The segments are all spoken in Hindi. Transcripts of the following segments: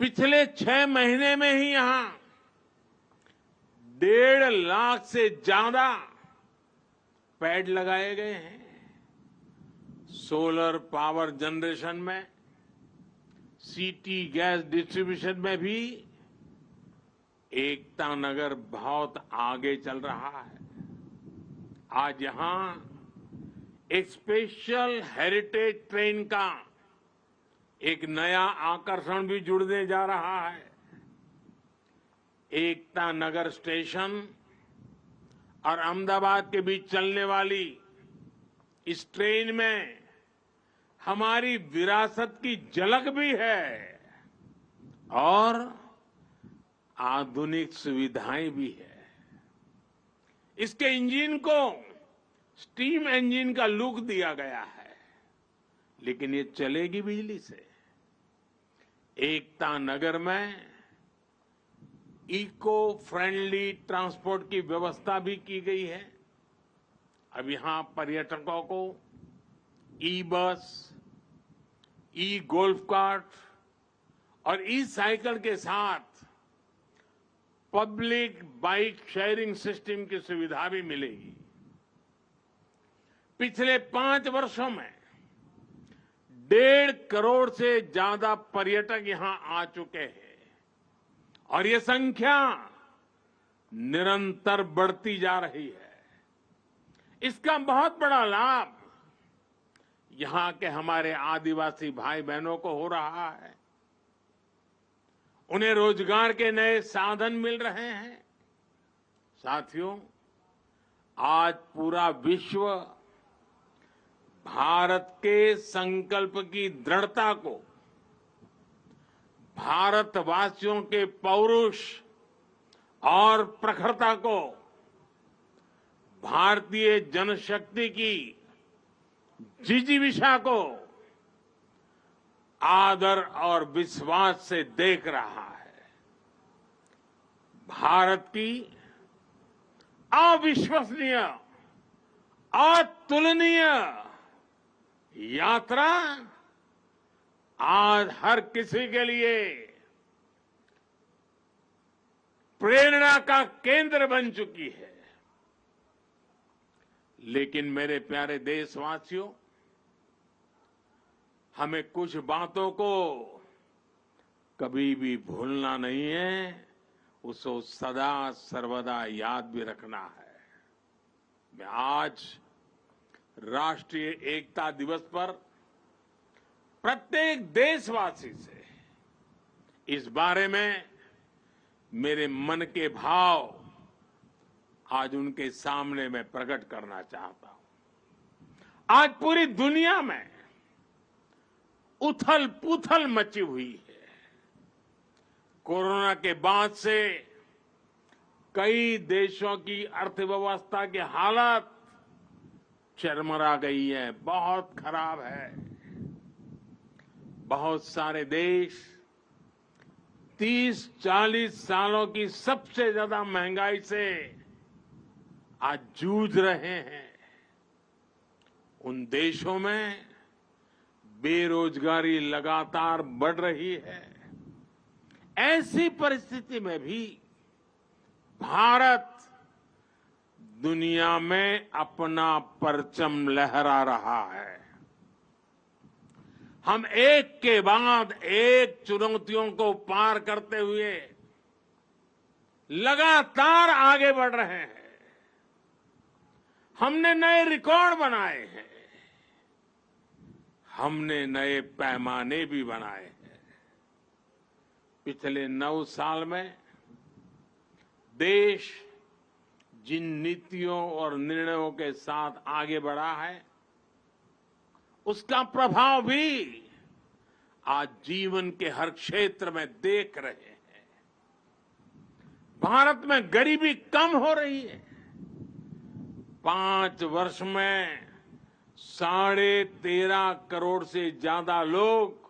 पिछले 6 महीने में ही यहां 1.5 लाख से ज्यादा पेड़ लगाए गए हैं। सोलर पावर जनरेशन में, सिटी गैस डिस्ट्रीब्यूशन में भी एकता नगर बहुत आगे चल रहा है। आज यहां एक स्पेशल हेरिटेज ट्रेन का एक नया आकर्षण भी जुड़ने जा रहा है। एकता नगर स्टेशन और अहमदाबाद के बीच चलने वाली इस ट्रेन में हमारी विरासत की झलक भी है और आधुनिक सुविधाएं भी है। इसके इंजन को स्टीम इंजन का लुक दिया गया है, लेकिन ये चलेगी बिजली से। एकता नगर में इको फ्रेंडली ट्रांसपोर्ट की व्यवस्था भी की गई है। अब यहां पर्यटकों को ई बस, ई गोल्फ कार्ट और ई साइकिल के साथ पब्लिक बाइक शेयरिंग सिस्टम की सुविधा भी मिलेगी। पिछले 5 वर्षों में 1.5 करोड़ से ज्यादा पर्यटक यहां आ चुके हैं और ये संख्या निरंतर बढ़ती जा रही है। इसका बहुत बड़ा लाभ यहां के हमारे आदिवासी भाई बहनों को हो रहा है। उन्हें रोजगार के नए साधन मिल रहे हैं। साथियों, आज पूरा विश्व भारत के संकल्प की दृढ़ता को, भारतवासियों के पौरुष और प्रखरता को, भारतीय जनशक्ति की जिजीविषा को आदर और विश्वास से देख रहा है। भारत की अविश्वसनीय, अतुलनीय यात्रा आज हर किसी के लिए प्रेरणा का केंद्र बन चुकी है। लेकिन मेरे प्यारे देशवासियों, हमें कुछ बातों को कभी भी भूलना नहीं है, उसको सदा सर्वदा याद भी रखना है। मैं आज राष्ट्रीय एकता दिवस पर प्रत्येक देशवासी से इस बारे में मेरे मन के भाव आज उनके सामने मैं प्रकट करना चाहता हूं। आज पूरी दुनिया में उथल पुथल मची हुई है। कोरोना के बाद से कई देशों की अर्थव्यवस्था की हालत चरमरा गई है, बहुत खराब है। बहुत सारे देश 30-40 सालों की सबसे ज्यादा महंगाई से आज जूझ रहे हैं। उन देशों में बेरोजगारी लगातार बढ़ रही है। ऐसी परिस्थिति में भी भारत दुनिया में अपना परचम लहरा रहा है। हम एक के बाद एक चुनौतियों को पार करते हुए लगातार आगे बढ़ रहे हैं। हमने नए रिकॉर्ड बनाए हैं, हमने नए पैमाने भी बनाए हैं। पिछले 9 साल में देश जिन नीतियों और निर्णयों के साथ आगे बढ़ा है, उसका प्रभाव भी आज जीवन के हर क्षेत्र में देख रहे हैं। भारत में गरीबी कम हो रही है। 5 वर्ष में 13.5 करोड़ से ज्यादा लोग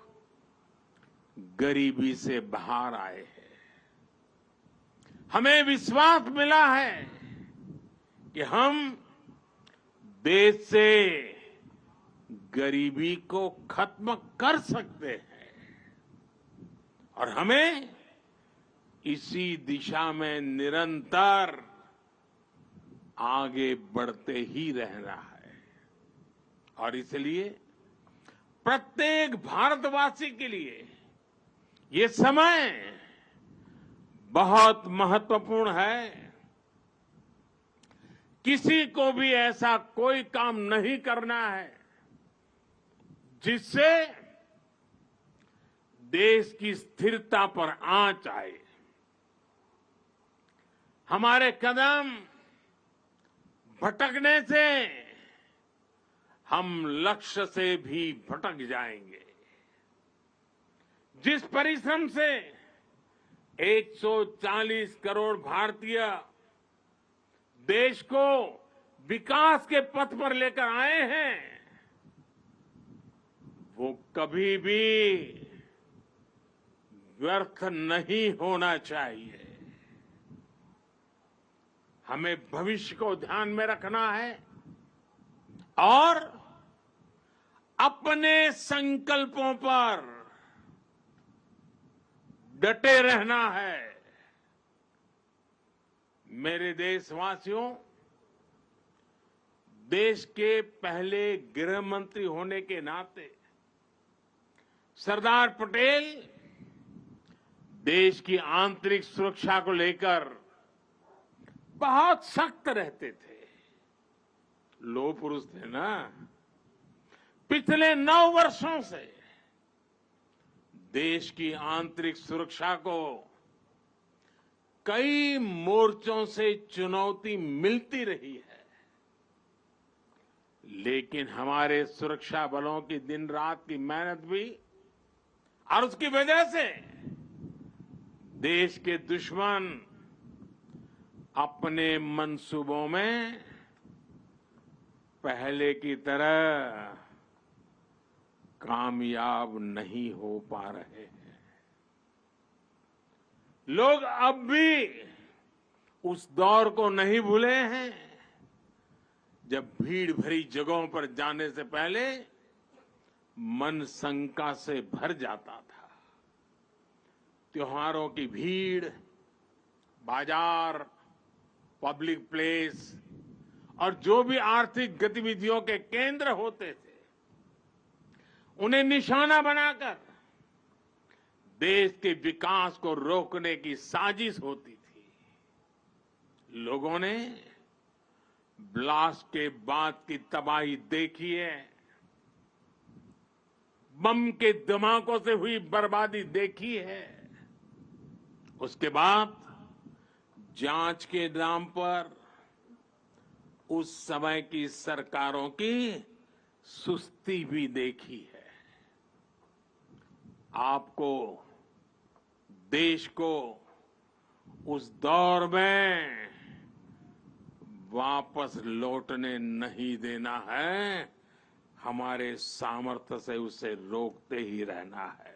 गरीबी से बाहर आए हैं। हमें विश्वास मिला है कि हम देश से गरीबी को खत्म कर सकते हैं और हमें इसी दिशा में निरंतर आगे बढ़ते ही रहना है। और इसलिए प्रत्येक भारतवासी के लिए ये समय बहुत महत्वपूर्ण है। किसी को भी ऐसा कोई काम नहीं करना है जिससे देश की स्थिरता पर आंच आए। हमारे कदम भटकने से हम लक्ष्य से भी भटक जाएंगे। जिस परिश्रम से 140 करोड़ भारतीय देश को विकास के पथ पर लेकर आए हैं, वो कभी भी व्यर्थ नहीं होना चाहिए। हमें भविष्य को ध्यान में रखना है और अपने संकल्पों पर डटे रहना है। मेरे देशवासियों, देश के पहले गृह मंत्री होने के नाते सरदार पटेल देश की आंतरिक सुरक्षा को लेकर बहुत सख्त रहते थे। लोह पुरुष थे ना। पिछले 9 वर्षों से देश की आंतरिक सुरक्षा को कई मोर्चों से चुनौती मिलती रही है, लेकिन हमारे सुरक्षा बलों की दिन रात की मेहनत भी और उसकी वजह से देश के दुश्मन अपने मंसूबों में पहले की तरह कामयाब नहीं हो पा रहे हैं। लोग अब भी उस दौर को नहीं भूले हैं जब भीड़ भरी जगहों पर जाने से पहले मन शंका से भर जाता था। त्योहारों की भीड़, बाजार, पब्लिक प्लेस और जो भी आर्थिक गतिविधियों के केंद्र होते थे, उन्हें निशाना बनाकर देश के विकास को रोकने की साजिश होती थी। लोगों ने ब्लास्ट के बाद की तबाही देखी है, बम के धमाकों से हुई बर्बादी देखी है। उसके बाद जांच के नाम पर उस समय की सरकारों की सुस्ती भी देखी है। आपको, देश को उस दौर में वापस लौटने नहीं देना है। हमारे सामर्थ्य से उसे रोकते ही रहना है।